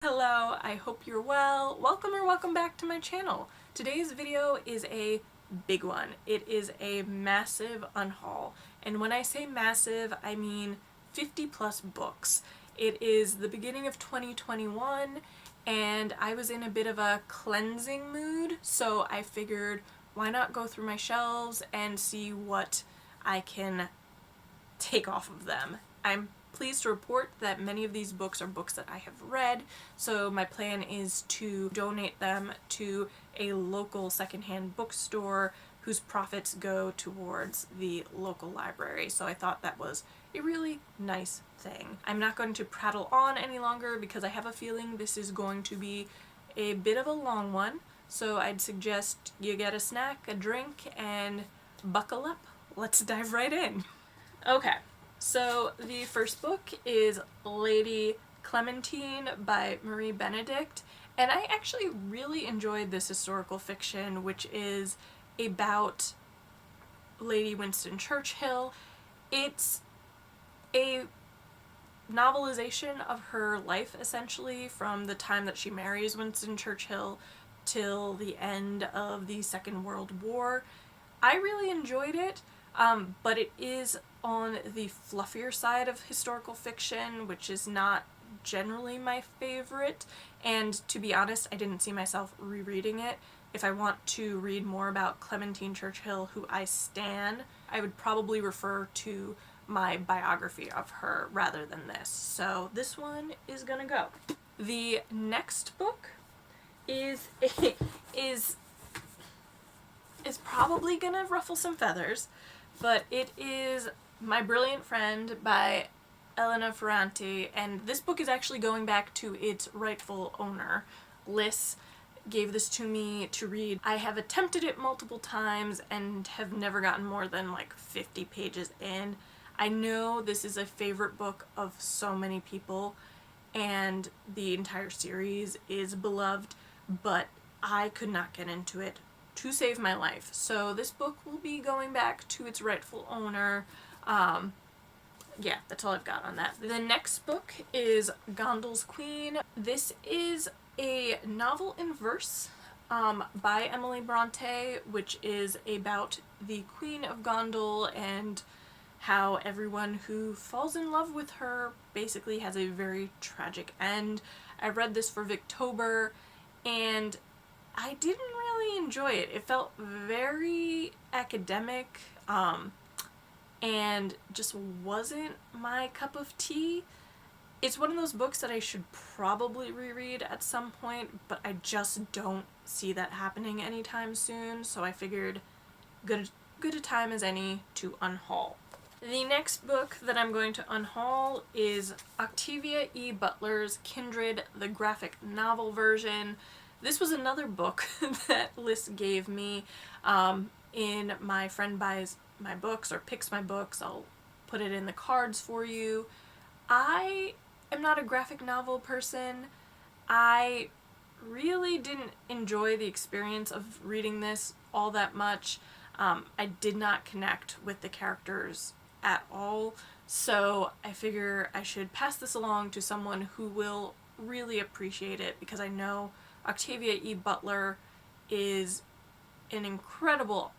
Hello, I hope you're well. Welcome or welcome back to my channel. Today's video is a big one. It is a massive unhaul. And when I say massive, I mean 50 plus books. It is the beginning of 2021 and I was in a bit of a cleansing mood, so I figured why not go through my shelves and see what I can take off of them. I'm pleased to report that many of these books are books that I have read, so my plan is to donate them to a local secondhand bookstore whose profits go towards the local library. So I thought that was a really nice thing. I'm not going to prattle on any longer because I have a feeling this is going to be a bit of a long one, so I'd suggest you get a snack, a drink, and buckle up. Let's dive right in. Okay, so the first book is Lady Clementine by Marie Benedict, and I actually really enjoyed this historical fiction, which is about Lady Winston Churchill. It's a novelization of her life, essentially, from the time that she marries Winston Churchill till the end of the Second World War. I really enjoyed it, but it is on the fluffier side of historical fiction, which is not generally my favorite, and to be honest, I didn't see myself rereading it. If I want to read more about Clementine Churchill, who I stan, I would probably refer to my biography of her rather than this. So this one is gonna go. The next book is probably gonna ruffle some feathers, but it is My Brilliant Friend by Elena Ferrante, and this book is actually going back to its rightful owner. Liz gave this to me to read. I have attempted it multiple times and have never gotten more than like 50 pages in. I know this is a favorite book of so many people, and the entire series is beloved, but I could not get into it to save my life. So this book will be going back to its rightful owner. Yeah, that's all I've got on that. The next book is Gondal's Queen. This is a novel in verse by Emily Bronte, which is about the Queen of Gondal and how everyone who falls in love with her basically has a very tragic end. I read this for Victober and I didn't really enjoy it. It felt very academic, and just wasn't my cup of tea. It's one of those books that I should probably reread at some point, but I just don't see that happening anytime soon, so I figured good a time as any to unhaul. The next book that I'm going to unhaul is Octavia E. Butler's Kindred, the graphic novel version. This was another book that Liz gave me in My Friend Buys My Books or Picks My Books. I'll put it in the cards for you. I am not a graphic novel person. I really didn't enjoy the experience of reading this all that much. I did not connect with the characters at all, so I figure I should pass this along to someone who will really appreciate it, because I know Octavia E. Butler is an incredible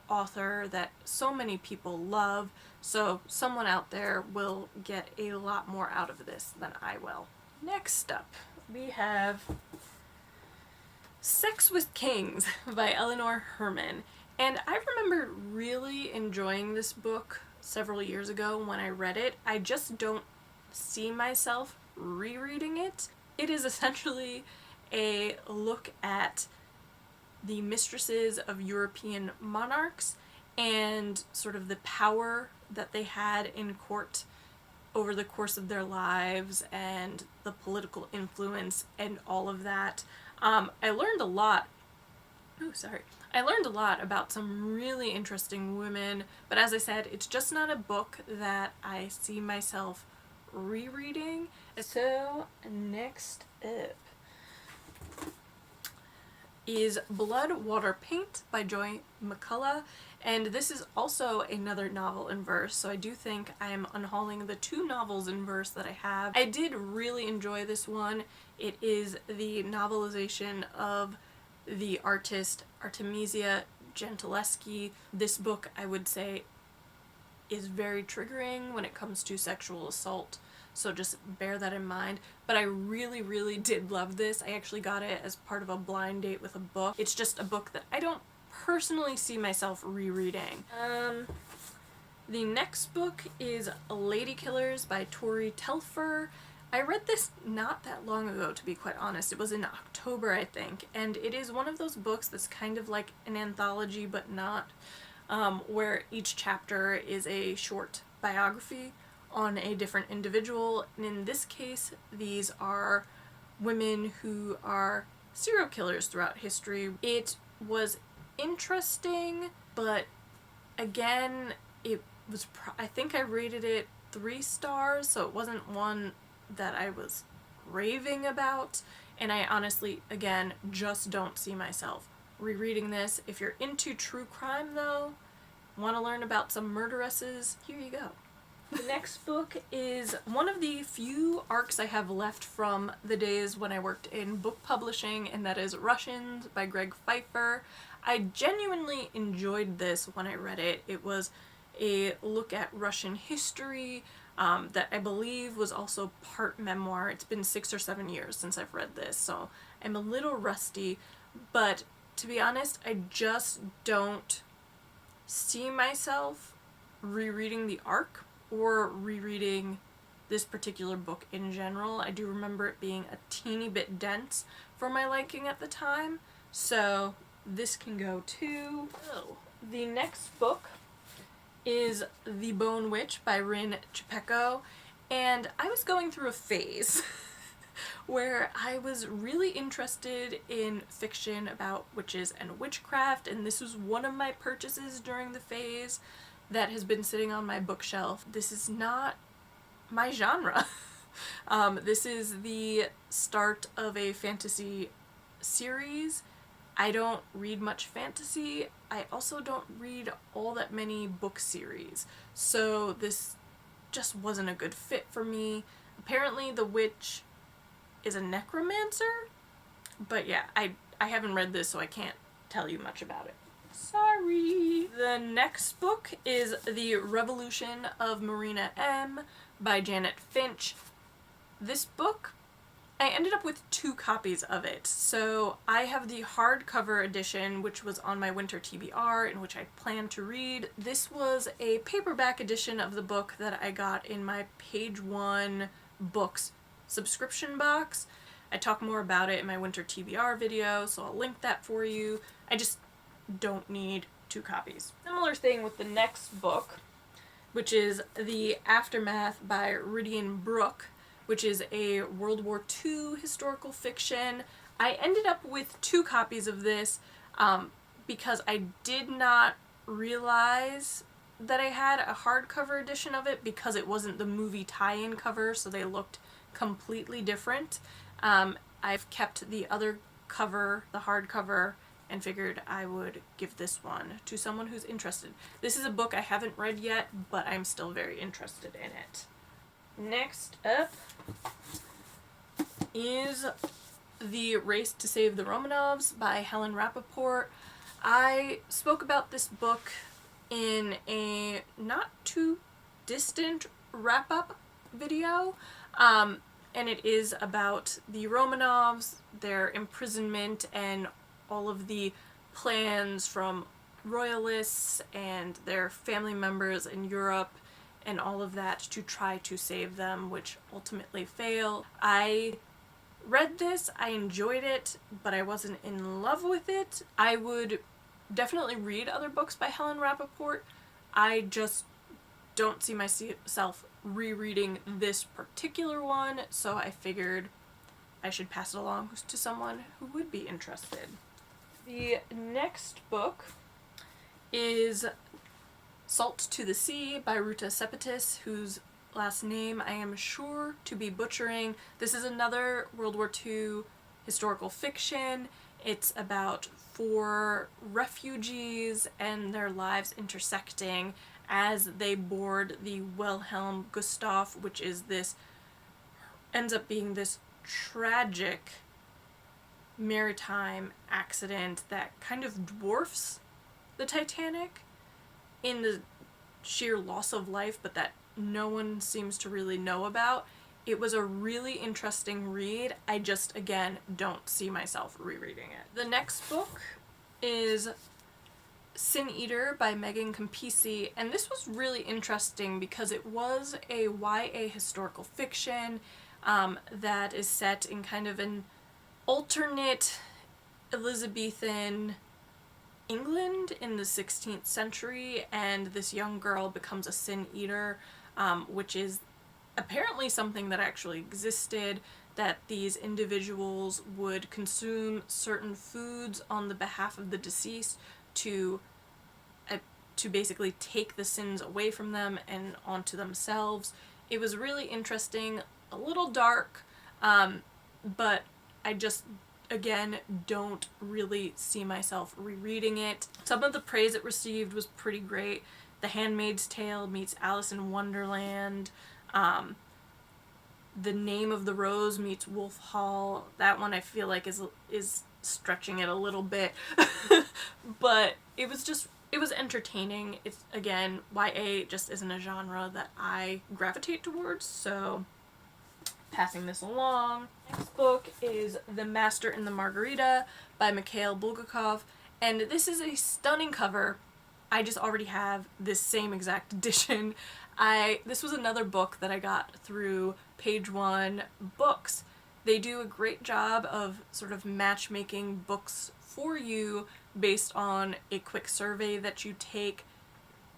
author that so many people love, so someone out there will get a lot more out of this than I will. Next up, we have Sex with Kings by Eleanor Herman, and I remember really enjoying this book several years ago when I read it. I just don't see myself rereading it. It is essentially a look at the mistresses of European monarchs and sort of the power that they had in court over the course of their lives and the political influence and all of that. I learned a lot about some really interesting women, but as I said, it's just not a book that I see myself rereading. So next up, is Blood, Water, Paint by Joy McCullough, and this is also another novel in verse, so I do think I am unhauling the 2 novels in verse that I have. I did really enjoy this one. It is the novelization of the artist Artemisia Gentileschi. This book, I would say, is very triggering when it comes to sexual assault, so just bear that in mind. But I really, really did love this. I actually got it as part of a blind date with a book. It's just a book that I don't personally see myself rereading. The next book is Lady Killers by Tori Telfer. I read this not that long ago, to be quite honest. It was in October, I think, and it is one of those books that's kind of like an anthology, but not, where each chapter is a short biography on a different individual, and in this case, these are women who are serial killers throughout history. It was interesting, but again, it was, I think I rated it 3 stars, so it wasn't one that I was raving about, and I honestly, again, just don't see myself rereading this. If you're into true crime, though, want to learn about some murderesses, here you go. The next book is one of the few arcs I have left from the days when I worked in book publishing, and that is Russians by Greg Pfeiffer. I genuinely enjoyed this when I read it. It was a look at Russian history that I believe was also part memoir. It's been 6 or 7 years since I've read this, so I'm a little rusty, but to be honest, I just don't see myself rereading the arc or rereading this particular book in general. I do remember it being a teeny bit dense for my liking at the time, so this can go too. Oh. The next book is The Bone Witch by Rin Chipeko, and I was going through a phase where I was really interested in fiction about witches and witchcraft, and this was one of my purchases during the phase that has been sitting on my bookshelf. This is not my genre. This is the start of a fantasy series. I don't read much fantasy. I also don't read all that many book series, so this just wasn't a good fit for me. Apparently the witch is a necromancer, but yeah, I haven't read this, so I can't tell you much about it. Sorry. The next book is The Revolution of Marina M. by Janet Finch. This book, I ended up with 2 copies of it. So I have the hardcover edition, which was on my winter TBR, and which I plan to read. This was a paperback edition of the book that I got in my Page One Books subscription box. I talk more about it in my winter TBR video, so I'll link that for you. I just don't need 2 copies. Similar thing with the next book, which is The Aftermath by Ridian Brooke, which is a World War II historical fiction. I ended up with 2 copies of this because I did not realize that I had a hardcover edition of it because it wasn't the movie tie-in cover, so they looked completely different. I've kept the other cover, the hardcover, and figured I would give this one to someone who's interested. This is a book I haven't read yet, but I'm still very interested in it. Next up is The Race to Save the Romanovs by Helen Rappaport. I spoke about this book in a not too distant wrap-up video, and it is about the Romanovs, their imprisonment, and all of the plans from royalists and their family members in Europe and all of that to try to save them, which ultimately fail. I read this, I enjoyed it, but I wasn't in love with it. I would definitely read other books by Helen Rappaport. I just don't see myself rereading this particular one, so I figured I should pass it along to someone who would be interested. The next book is Salt to the Sea by Ruta Sepetys, whose last name I am sure to be butchering. This is another World War II historical fiction, It's about four refugees and their lives intersecting as they board the Wilhelm Gustloff, which is this, ends up being this tragic maritime accident that kind of dwarfs the Titanic in the sheer loss of life, but that no one seems to really know about. It was a really interesting read. I just, again, don't see myself rereading it. The next book is Sin Eater by Megan Campisi, and this was really interesting because it was a YA historical fiction that is set in kind of an alternate Elizabethan England in the 16th century, and this young girl becomes a sin eater, which is apparently something that actually existed, that these individuals would consume certain foods on the behalf of the deceased to basically take the sins away from them and onto themselves. It was really interesting, a little dark, but I just, again, don't really see myself rereading it. Some of the praise it received was pretty great. The Handmaid's Tale meets Alice in Wonderland. The Name of the Rose meets Wolf Hall. That one I feel like is stretching it a little bit. But it was entertaining. It's, again, YA just isn't a genre that I gravitate towards, so passing this along. Next book is The Master and the Margarita by Mikhail Bulgakov, and this is a stunning cover. I just already have this same exact edition. This was another book that I got through Page One Books. They do a great job of sort of matchmaking books for you based on a quick survey that you take.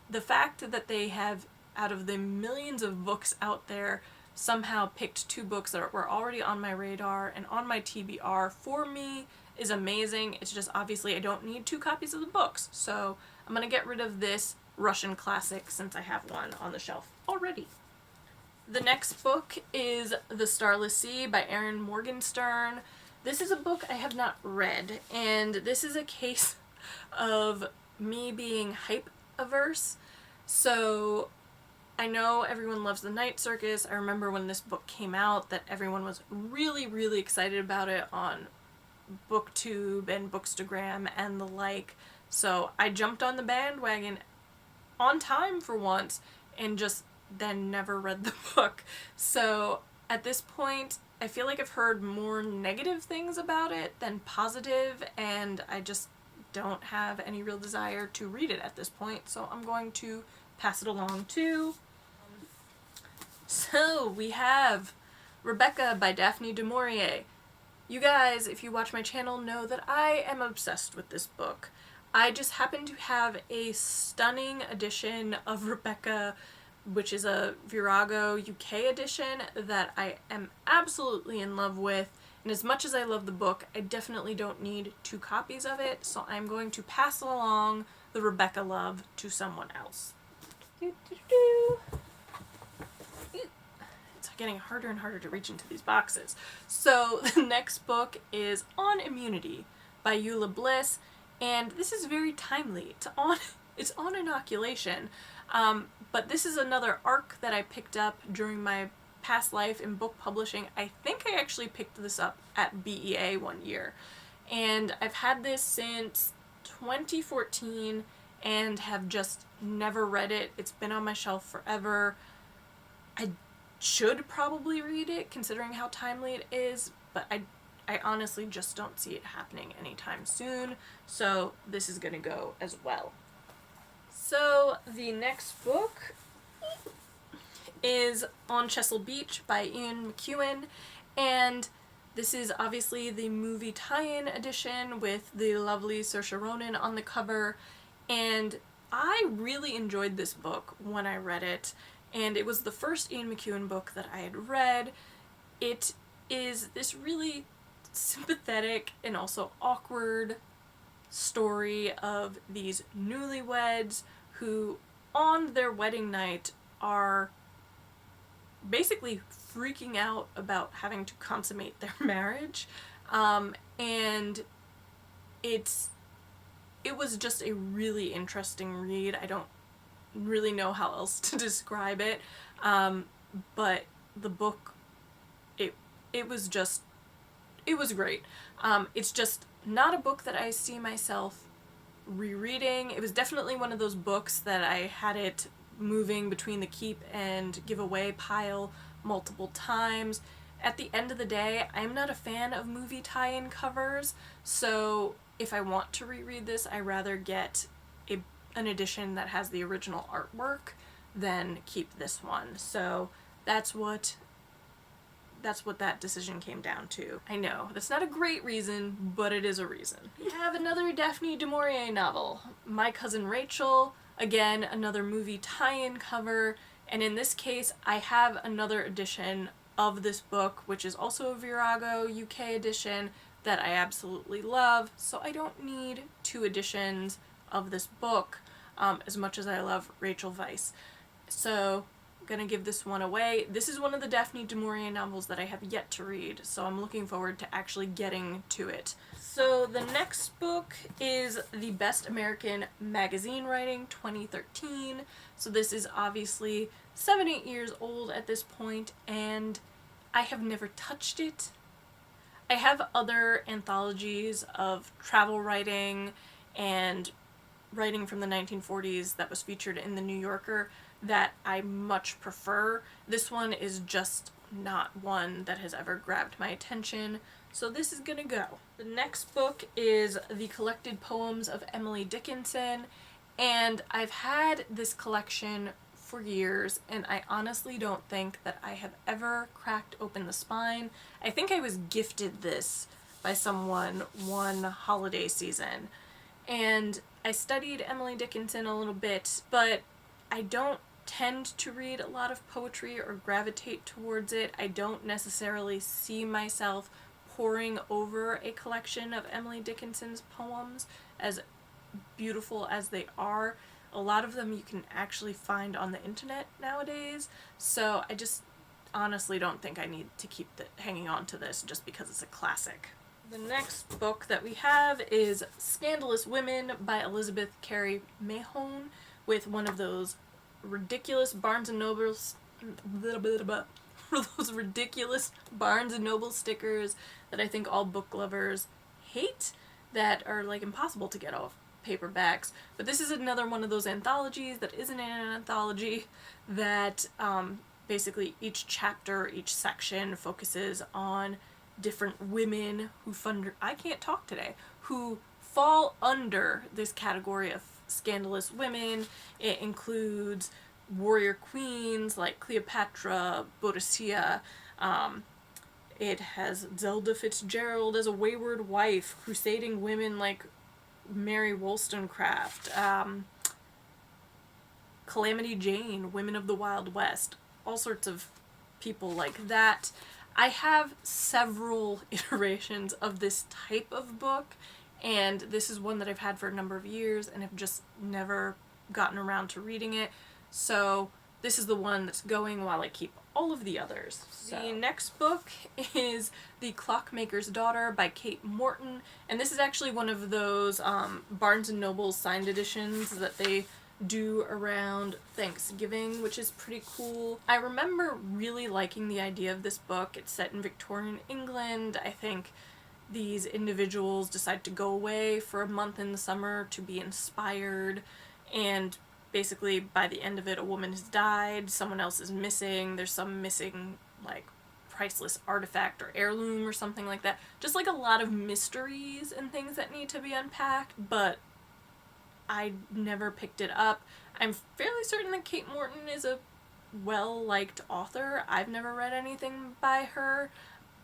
The fact that they have, out of the millions of books out there, somehow picked two books that were already on my radar and on my TBR for me is amazing. It's just, obviously, I don't need 2 copies of the books, so I'm gonna get rid of this Russian classic since I have one on the shelf already. The next book is The Starless Sea by Erin Morgenstern. This is a book I have not read, and this is a case of me being hype averse. So I know everyone loves The Night Circus. I remember when this book came out that everyone was really, really excited about it on BookTube and Bookstagram and the like. So I jumped on the bandwagon on time for once and just then never read the book. So at this point, I feel like I've heard more negative things about it than positive, and I just don't have any real desire to read it at this point, so I'm going to pass it along too. So we have Rebecca by Daphne du Maurier. You guys, if you watch my channel, know that I am obsessed with this book. I just happen to have a stunning edition of Rebecca, which is a Virago UK edition, that I am absolutely in love with. And as much as I love the book, I definitely don't need 2 copies of it, so I'm going to pass along the Rebecca love to someone else. It's getting harder and harder to reach into these boxes. So the next book is On Immunity by Eula Bliss, and this is very timely. It's on inoculation, but this is another arc that I picked up during my past life in book publishing. I think I actually picked this up at BEA one year, and I've had this since 2014 and have just never read it. It's been on my shelf forever. I should probably read it considering how timely it is, but I honestly just don't see it happening anytime soon, so this is gonna go as well. So the next book is On Chesil Beach by Ian McEwan, and this is obviously the movie tie-in edition with the lovely Saoirse Ronan on the cover, and I really enjoyed this book when I read it, and it was the first Ian McEwan book that I had read. It is this really sympathetic and also awkward story of these newlyweds who, on their wedding night, are basically freaking out about having to consummate their marriage, and it was just a really interesting read. I don't really know how else to describe it, but the book, it was just, it was great. It's just not a book that I see myself rereading. It was definitely one of those books that I had it moving between the keep and give away pile multiple times. At the end of the day, I'm not a fan of movie tie-in covers, so if I want to reread this, I rather get an edition that has the original artwork than keep this one. So that's what that decision came down to. I know, that's not a great reason, but it is a reason. We have another Daphne du Maurier novel, My Cousin Rachel. Again, another movie tie-in cover, and in this case, I have another edition of this book, which is also a Virago UK edition that I absolutely love, so I don't need two editions of this book as much as I love Rachel Weisz. So I'm gonna give this one away. This is one of the Daphne du Maurier novels that I have yet to read, so I'm looking forward to actually getting to it. So the next book is The Best American Magazine Writing 2013. So this is obviously 7-8 years old at this point, and I have never touched it. I have other anthologies of travel writing and writing from the 1940s that was featured in the New Yorker that I much prefer. This one is just not one that has ever grabbed my attention, so this is gonna go. The next book is The Collected Poems of Emily Dickinson, and I've had this collection for years, and I honestly don't think that I have ever cracked open the spine. I think I was gifted this by someone one holiday season, and I studied Emily Dickinson a little bit, but I don't tend to read a lot of poetry or gravitate towards it. I don't necessarily see myself poring over a collection of Emily Dickinson's poems, as beautiful as they are. A lot of them you can actually find on the internet nowadays, so I just honestly don't think I need to keep hanging on to this just because it's a classic. The next book that we have is Scandalous Women by Elizabeth Carey Mahone, with one of those ridiculous Barnes & Noble's those ridiculous Barnes & Noble stickers that I think all book lovers hate, that are like impossible to get off paperbacks. But this is another one of those anthologies that isn't an anthology, that basically each chapter, each section focuses on different women who who fall under this category of scandalous women. It includes warrior queens like Cleopatra, Boadicea. It has Zelda Fitzgerald as a wayward wife, crusading women like Mary Wollstonecraft, Calamity Jane, Women of the Wild West, all sorts of people like that. I have several iterations of this type of book, and this is one that I've had for a number of years and have just never gotten around to reading it, so this is the one that's going while I keep all of the others. So. The next book is The Clockmaker's Daughter by Kate Morton, and this is actually one of those Barnes & Noble signed editions that they do around Thanksgiving, which is pretty cool. I remember really liking the idea of this book. It's set in Victorian England. I think these individuals decide to go away for a month in the summer to be inspired, and basically by the end of it a woman has died, someone else is missing, there's some missing like priceless artifact or heirloom or something like that. Just like a lot of mysteries and things that need to be unpacked, but I never picked it up. I'm fairly certain that Kate Morton is a well-liked author. I've never read anything by her,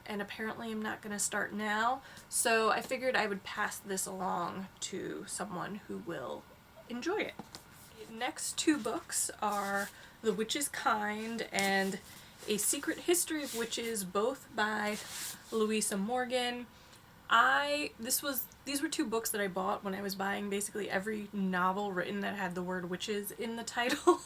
and apparently I'm not gonna start now, so I figured I would pass this along to someone who will enjoy it. The next two books are The Witch's Kind and A Secret History of Witches, both by Louisa Morgan. These were two books that I bought when I was buying basically every novel written that had the word witches in the title,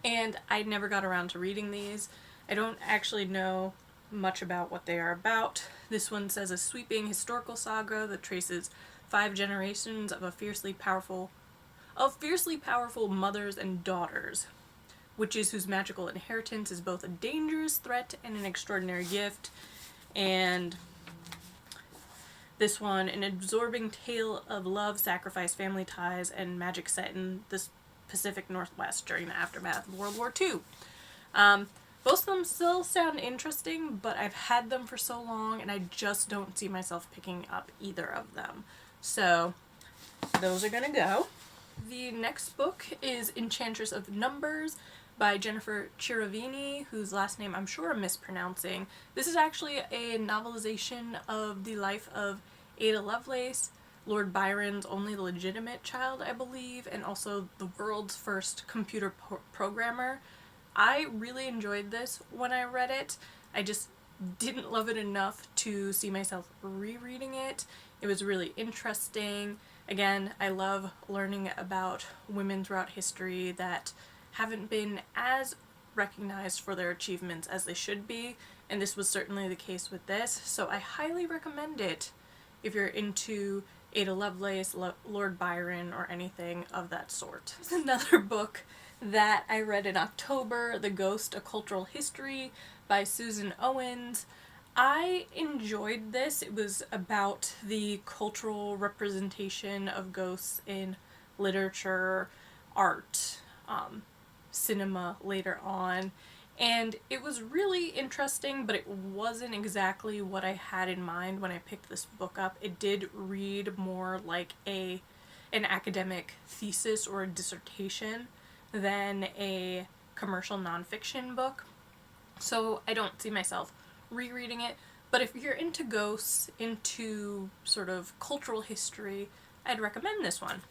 and I never got around to reading these. I don't actually know much about what they are about. This one says a sweeping historical saga that traces 5 generations of fiercely powerful mothers and daughters, witches whose magical inheritance is both a dangerous threat and an extraordinary gift. And this one, an absorbing tale of love, sacrifice, family ties, and magic set in the Pacific Northwest during the aftermath of World War II. Both of them still sound interesting, but I've had them for so long and I just don't see myself picking up either of them. So those are gonna go. The next book is Enchantress of Numbers by Jennifer Chiaravini, whose last name I'm sure I'm mispronouncing. This is actually a novelization of the life of Ada Lovelace, Lord Byron's only legitimate child, I believe, and also the world's first computer programmer. I really enjoyed this when I read it. I just didn't love it enough to see myself rereading it. It was really interesting. Again, I love learning about women throughout history that haven't been as recognized for their achievements as they should be, and this was certainly the case with this, so I highly recommend it if you're into Ada Lovelace, Lord Byron, or anything of that sort. There's another book that I read in October, The Ghost, A Cultural History by Susan Owens. I enjoyed this. It was about the cultural representation of ghosts in literature, art, cinema later on, and it was really interesting, but it wasn't exactly what I had in mind when I picked this book up. It did read more like an academic thesis or a dissertation than a commercial nonfiction book, so I don't see myself rereading it. But if you're into ghosts, into sort of cultural history, I'd recommend this one.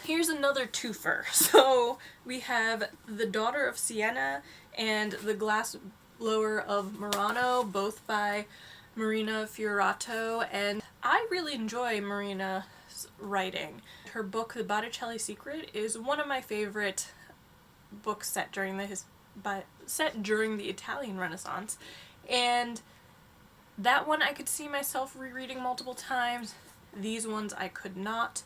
Here's another twofer. So we have The Daughter of Siena and The Glass Blower of Murano, both by Marina Fiorato, and I really enjoy Marina's writing. Her book, The Botticelli Secret, is one of my favorite books set during the Italian Renaissance, and that one I could see myself rereading multiple times. These ones I could not.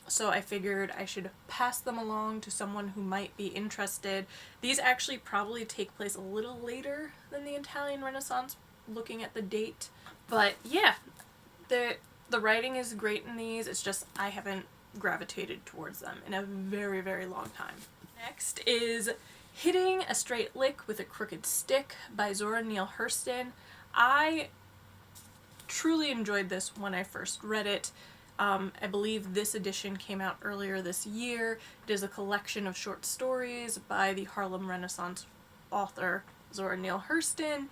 So I figured I should pass them along to someone who might be interested. These actually probably take place a little later than the Italian Renaissance, looking at the date. But yeah, the writing is great in these, it's just I haven't gravitated towards them in a very, very long time. Next is Hitting a Straight Lick with a Crooked Stick by Zora Neale Hurston. I truly enjoyed this when I first read it. I believe this edition came out earlier this year. It is a collection of short stories by the Harlem Renaissance author Zora Neale Hurston,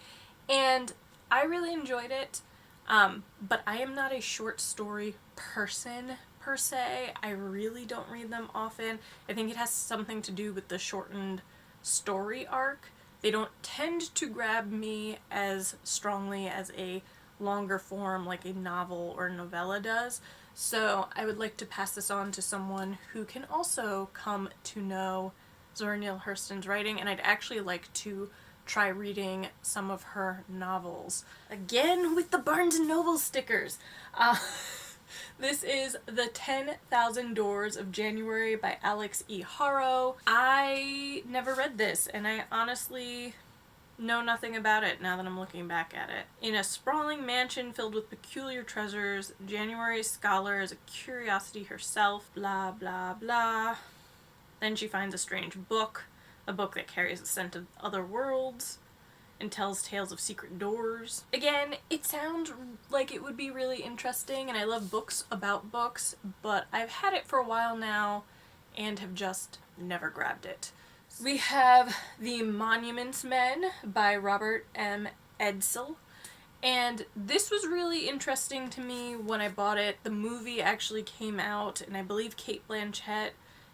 and I really enjoyed it, but I am not a short story person per se. I really don't read them often. I think it has something to do with the shortened story arc. They don't tend to grab me as strongly as a longer form like a novel or novella does. So I would like to pass this on to someone who can also come to know Zora Neale Hurston's writing, and I'd actually like to try reading some of her novels. Again with the Barnes & Noble stickers! This is The 10,000 Doors of January by Alex E. Haro. I never read this, and I honestly know nothing about it now that I'm looking back at it. In a sprawling mansion filled with peculiar treasures, January's scholar is a curiosity herself, blah blah blah. Then she finds a strange book, a book that carries the scent of other worlds and tells tales of secret doors. Again, it sounds like it would be really interesting, and I love books about books, but I've had it for a while now and have just never grabbed it. We have The Monuments Men by Robert M. Edsel, and this was really interesting to me when I bought it. The movie actually came out, and I believe Cate Blanchett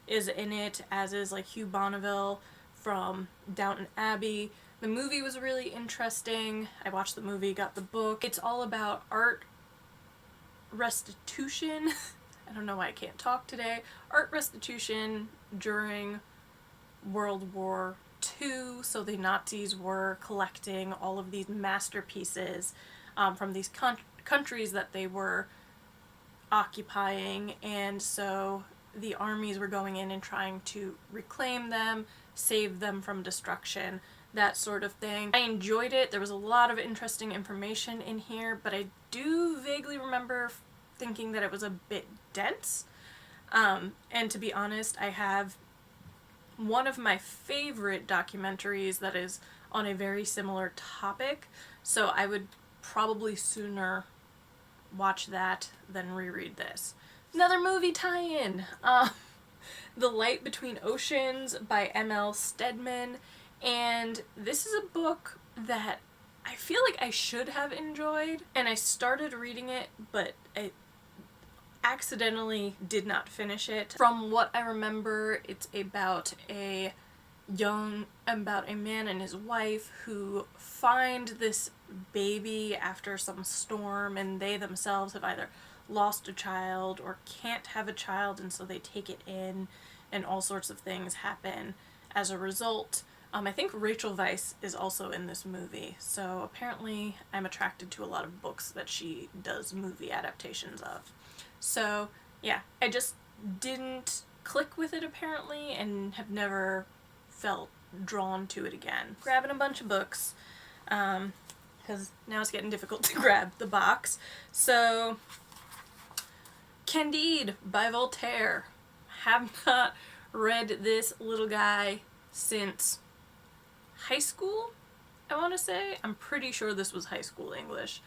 is in it, as is like Hugh Bonneville from Downton Abbey. The movie was really interesting. I watched the movie, got the book. It's all about art restitution. I don't know why I can't talk today. Art restitution during World War II, so the Nazis were collecting all of these masterpieces from these countries that they were occupying, and so the armies were going in and trying to reclaim them, save them from destruction, that sort of thing. I enjoyed it. There was a lot of interesting information in here, but I do vaguely remember thinking that it was a bit dense. And to be honest, I have one of my favorite documentaries that is on a very similar topic, so I would probably sooner watch that than reread this. Another movie tie-in! The Light Between Oceans by M.L. Stedman, and this is a book that I feel like I should have enjoyed, and I started reading it, but I accidentally did not finish it. From what I remember, it's about a man and his wife who find this baby after some storm, and they themselves have either lost a child or can't have a child, and so they take it in, and all sorts of things happen as a result. I think Rachel Weisz is also in this movie, so apparently I'm attracted to a lot of books that she does movie adaptations of. So yeah, I just didn't click with it apparently, and have never felt drawn to it again. Grabbing a bunch of books, because now it's getting difficult to grab the box. So, Candide by Voltaire. Have not read this little guy since high school, I want to say. I'm pretty sure this was high school English,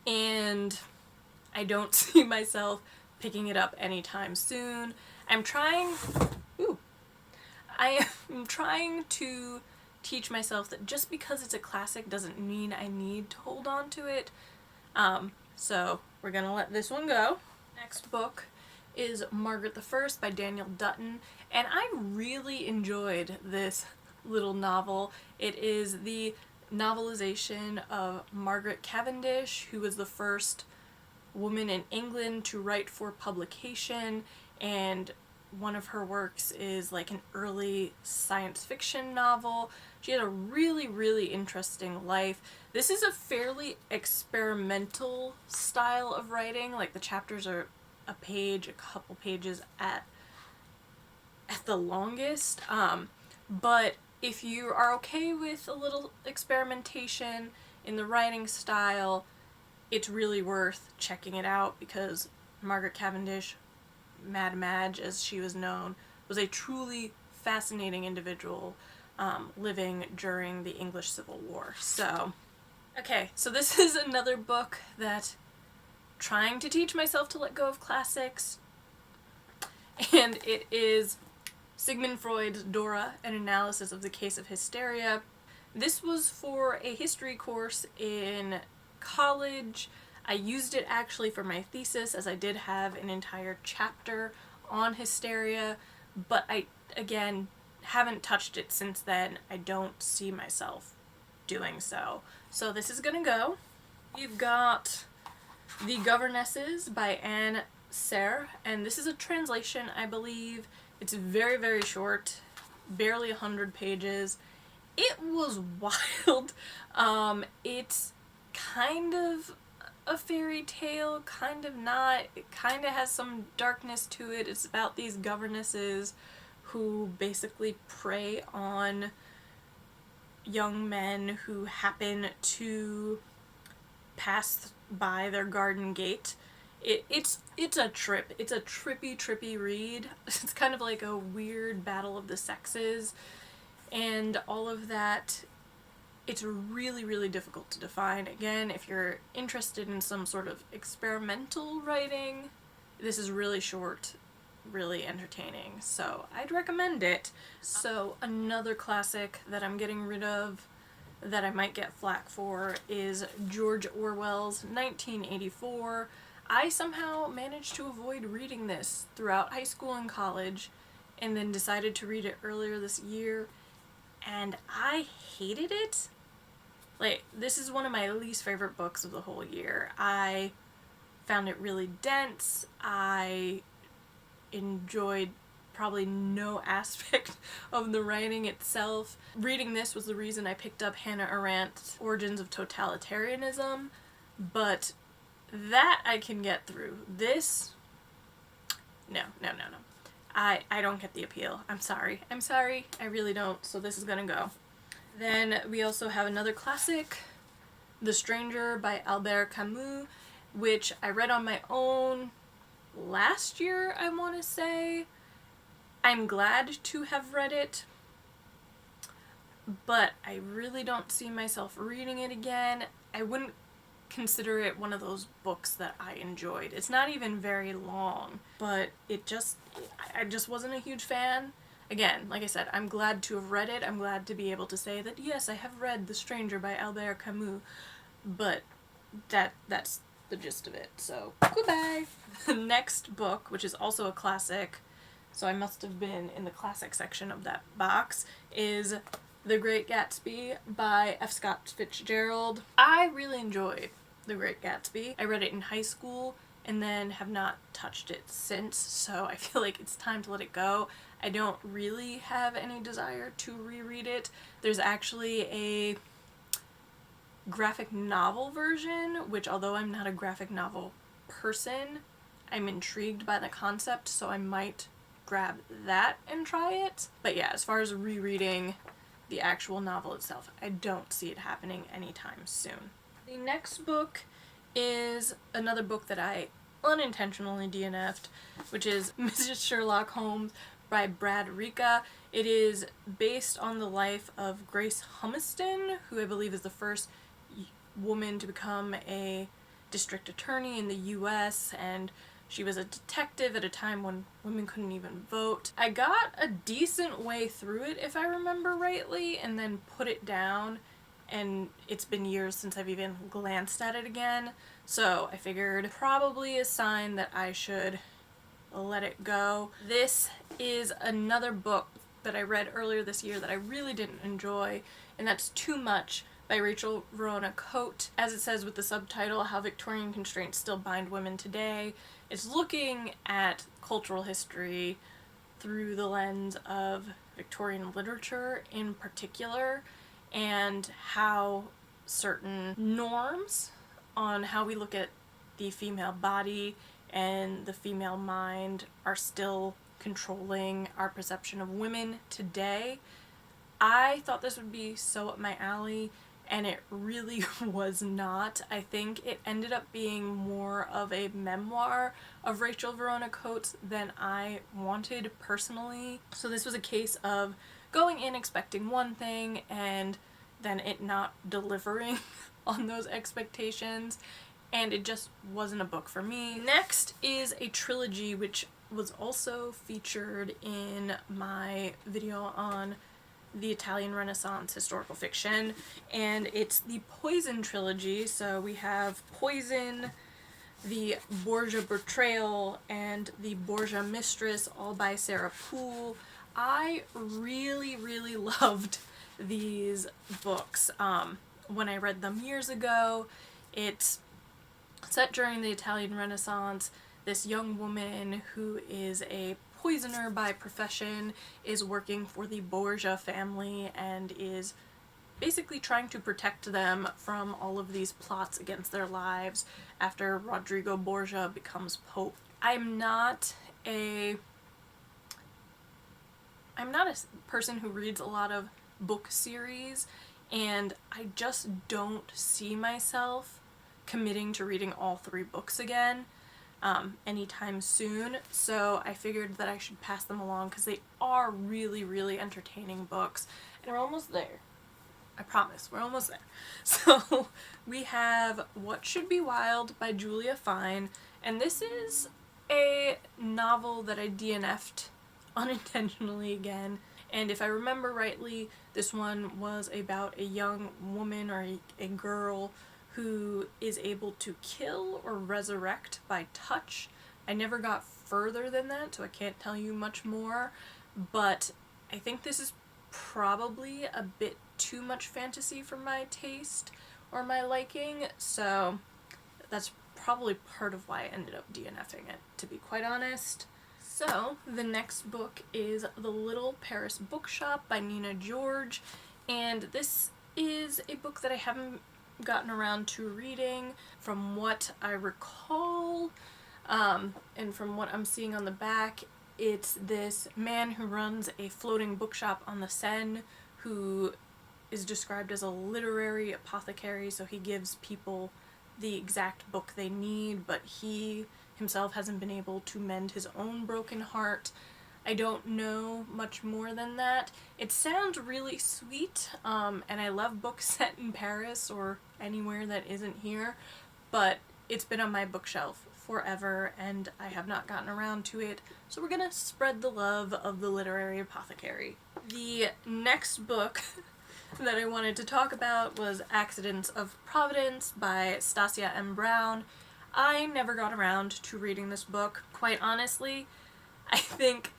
and I don't see myself picking it up anytime soon. I am trying to teach myself that just because it's a classic doesn't mean I need to hold on to it. So we're gonna let this one go. Next book is Margaret I by Daniel Dutton, and I really enjoyed this little novel. It is the novelization of Margaret Cavendish, who was the first woman in England to write for publication, and one of her works is like an early science fiction novel. She had a really, really interesting life. This is a fairly experimental style of writing, like the chapters are a page, a couple pages at the longest, but if you are okay with a little experimentation in the writing style, it's really worth checking it out, because Margaret Cavendish, Mad Madge as she was known, was a truly fascinating individual living during the English Civil War. So, okay, so this is another book that trying to teach myself to let go of classics, and it is Sigmund Freud's Dora, an analysis of the case of hysteria. This was for a history course in college. I used it actually for my thesis, as I did have an entire chapter on hysteria, but I, again, haven't touched it since then. I don't see myself doing so. So this is gonna go. You've got The Governesses by Anne Serre, and this is a translation, I believe. It's very, very short, barely 100 pages. It was wild. It's kind of a fairy tale, kind of not. It kind of has some darkness to it. It's about these governesses who basically prey on young men who happen to pass by their garden gate. It's a trip. It's a trippy read. It's kind of like a weird battle of the sexes and all of that. It's really, really difficult to define. Again, if you're interested in some sort of experimental writing, this is really short, really entertaining, so I'd recommend it. So another classic that I'm getting rid of that I might get flack for is George Orwell's 1984. I somehow managed to avoid reading this throughout high school and college, and then decided to read it earlier this year, and I hated it. Like, this is one of my least favorite books of the whole year. I found it really dense. I enjoyed probably no aspect of the writing itself. Reading this was the reason I picked up Hannah Arendt's Origins of Totalitarianism, but that I can get through. This, no. I don't get the appeal. I'm sorry. I really don't, so this is gonna go. Then we also have another classic, The Stranger by Albert Camus, which I read on my own last year, I want to say. I'm glad to have read it, but I really don't see myself reading it again. I wouldn't consider it one of those books that I enjoyed. It's not even very long, but I just wasn't a huge fan. Again, like I said, I'm glad to have read it. I'm glad to be able to say that, yes, I have read The Stranger by Albert Camus, but that's the gist of it, so goodbye! The next book, which is also a classic, so I must have been in the classic section of that box, is The Great Gatsby by F. Scott Fitzgerald. I really enjoyed The Great Gatsby. I read it in high school and then have not touched it since, so I feel like it's time to let it go. I don't really have any desire to reread it. There's actually a graphic novel version, which, although I'm not a graphic novel person, I'm intrigued by the concept, so I might grab that and try it. But yeah, as far as rereading the actual novel itself, I don't see it happening anytime soon. The next book is another book that I unintentionally DNF'd, which is Mrs. Sherlock Holmes by Brad Ricca. It is based on the life of Grace Humiston, who I believe is the first woman to become a district attorney in the US, and she was a detective at a time when women couldn't even vote. I got a decent way through it, if I remember rightly, and then put it down, and it's been years since I've even glanced at it again, so I figured probably a sign that I should let it go. This is another book that I read earlier this year that I really didn't enjoy, and that's Too Much by Rachel Verona Coate. As it says with the subtitle, How Victorian Constraints Still Bind Women Today, it's looking at cultural history through the lens of Victorian literature in particular, and how certain norms on how we look at the female body and the female mind are still controlling our perception of women today. I thought this would be so up my alley, and it really was not. I think it ended up being more of a memoir of Rachel Verona Coates than I wanted personally. So this was a case of going in expecting one thing and then it not delivering on those expectations, and it just wasn't a book for me. Next is a trilogy which was also featured in my video on the Italian Renaissance historical fiction, and it's the Poison trilogy. So we have Poison, the Borgia Betrayal, and the Borgia Mistress, all by Sarah Poole. I really loved these books. When I read them years ago, it's set during the Italian Renaissance. This young woman who is a poisoner by profession is working for the Borgia family and is basically trying to protect them from all of these plots against their lives after Rodrigo Borgia becomes Pope. I'm not a person who reads a lot of book series, and I just don't see myself committing to reading all 3 books again anytime soon, so I figured that I should pass them along because they are really entertaining books. And we're almost there. I promise, we're almost there. So we have What Should Be Wild by Julia Fine, and this is a novel that I DNF'd unintentionally again, and if I remember rightly, this one was about a young woman or a girl who is able to kill or resurrect by touch. I never got further than that, so I can't tell you much more, but I think this is probably a bit too much fantasy for my taste or my liking, so that's probably part of why I ended up DNFing it, to be quite honest. So, the next book is The Little Paris Bookshop by Nina George, and this is a book that I haven't gotten around to reading. From what I recall, and from what I'm seeing on the back, it's this man who runs a floating bookshop on the Seine who is described as a literary apothecary, so he gives people the exact book they need, but he himself hasn't been able to mend his own broken heart. I don't know much more than that. It sounds really sweet, and I love books set in Paris or anywhere that isn't here, but it's been on my bookshelf forever and I have not gotten around to it, so we're gonna spread the love of the literary apothecary. The next book that I wanted to talk about was Accidents of Providence by Stasia M. Brown. I never got around to reading this book. Quite honestly, I think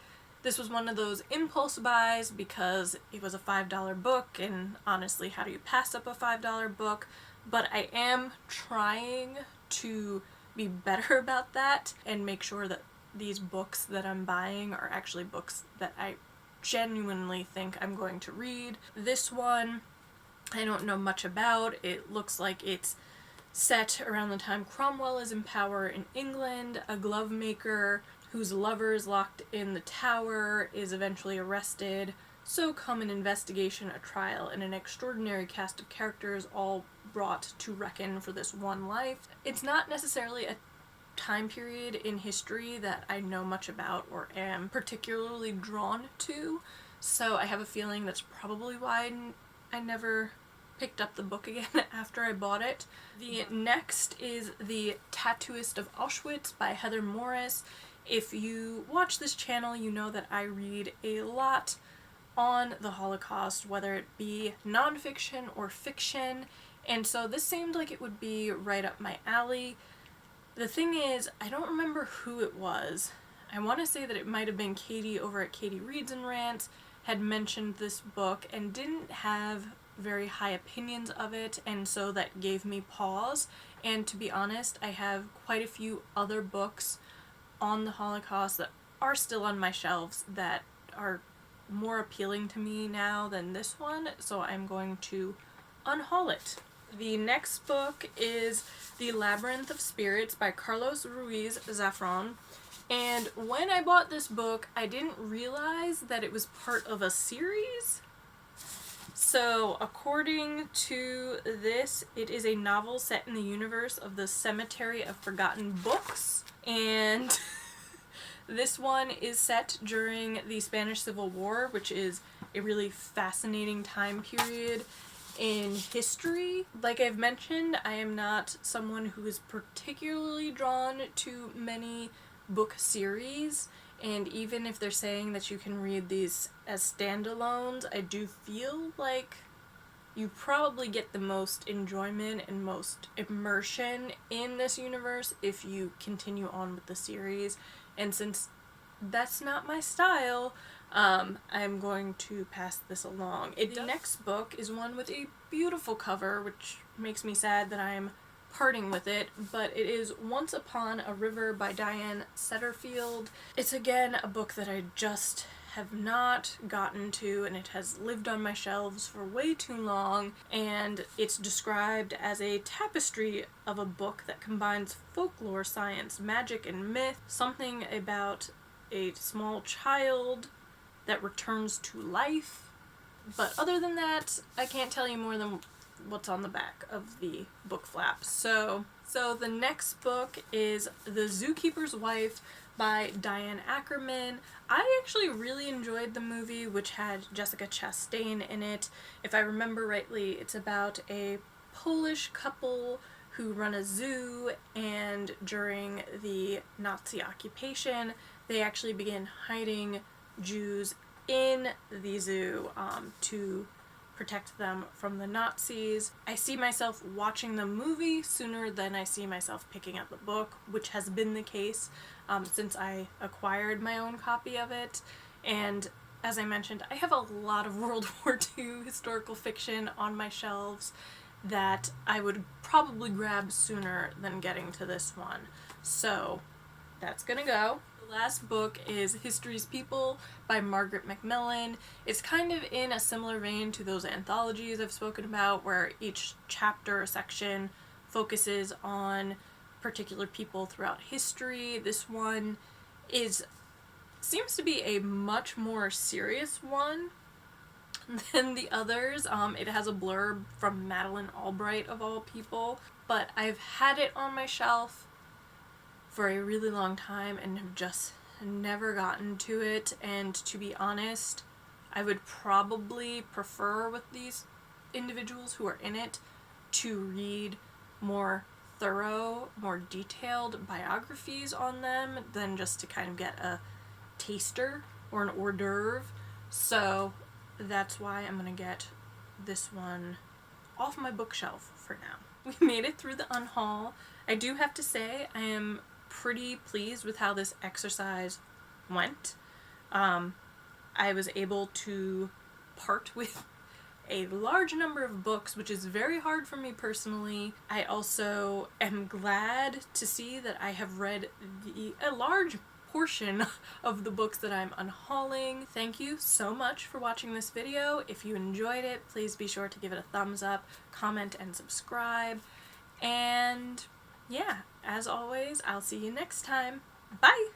this was one of those impulse buys because it was a $5 book, and honestly, how do you pass up a $5 book? But I am trying to be better about that and make sure that these books that I'm buying are actually books that I genuinely think I'm going to read. This one I don't know much about. It looks like it's set around the time Cromwell is in power in England. A glove maker whose lover is locked in the tower is eventually arrested. So come an investigation, a trial, and an extraordinary cast of characters all brought to reckon for this one life. It's not necessarily a time period in history that I know much about or am particularly drawn to, so I have a feeling that's probably why I never picked up the book again after I bought it. The next is The Tattooist of Auschwitz by Heather Morris. If you watch this channel, you know that I read a lot on the Holocaust, whether it be nonfiction or fiction, and so this seemed like it would be right up my alley. The thing is, I don't remember who it was. I want to say that it might have been Katie over at Katie Reads and Rants had mentioned this book and didn't have very high opinions of it, and so that gave me pause. And to be honest, I have quite a few other books on the Holocaust that are still on my shelves that are more appealing to me now than this one, so I'm going to unhaul it. The next book is The Labyrinth of Spirits by Carlos Ruiz Zafron. And when I bought this book, I didn't realize that it was part of a series. So, according to this, it is a novel set in the universe of the Cemetery of Forgotten Books, and this one is set during the Spanish Civil War, which is a really fascinating time period in history. Like I've mentioned, I am not someone who is particularly drawn to many book series, and even if they're saying that you can read these as standalones, I do feel like you probably get the most enjoyment and most immersion in this universe if you continue on with the series, and since that's not my style, I'm going to pass this along. The next book is one with a beautiful cover, which makes me sad that I'm parting with it, but it is Once Upon a River by Diane Setterfield. It's again a book that I just have not gotten to, and it has lived on my shelves for way too long, and it's described as a tapestry of a book that combines folklore, science, magic, and myth, something about a small child that returns to life. But other than that, I can't tell you more than what's on the back of the book flap. So the next book is The Zookeeper's Wife by Diane Ackerman. I actually really enjoyed the movie, which had Jessica Chastain in it. If I remember rightly, it's about a Polish couple who run a zoo, and during the Nazi occupation, they actually begin hiding Jews in the zoo to protect them from the Nazis. I see myself watching the movie sooner than I see myself picking up the book, which has been the case since I acquired my own copy of it. And as I mentioned, I have a lot of World War II historical fiction on my shelves that I would probably grab sooner than getting to this one. So that's gonna go. The last book is History's People by Margaret Macmillan. It's kind of in a similar vein to those anthologies I've spoken about, where each chapter or section focuses on particular people throughout history. This one seems to be a much more serious one than the others. It has a blurb from Madeleine Albright, of all people, but I've had it on my shelf for a really long time and have just never gotten to it. And to be honest, I would probably prefer, with these individuals who are in it, to read more thorough, more detailed biographies on them than just to kind of get a taster or an hors d'oeuvre. So that's why I'm gonna get this one off my bookshelf for now. We made it through the Unhaul. I do have to say I am pretty pleased with how this exercise went. I was able to part with a large number of books, which is very hard for me personally. I also am glad to see that I have read a large portion of the books that I'm unhauling. Thank you so much for watching this video. If you enjoyed it, please be sure to give it a thumbs up, comment, and subscribe. And yeah, as always, I'll see you next time. Bye!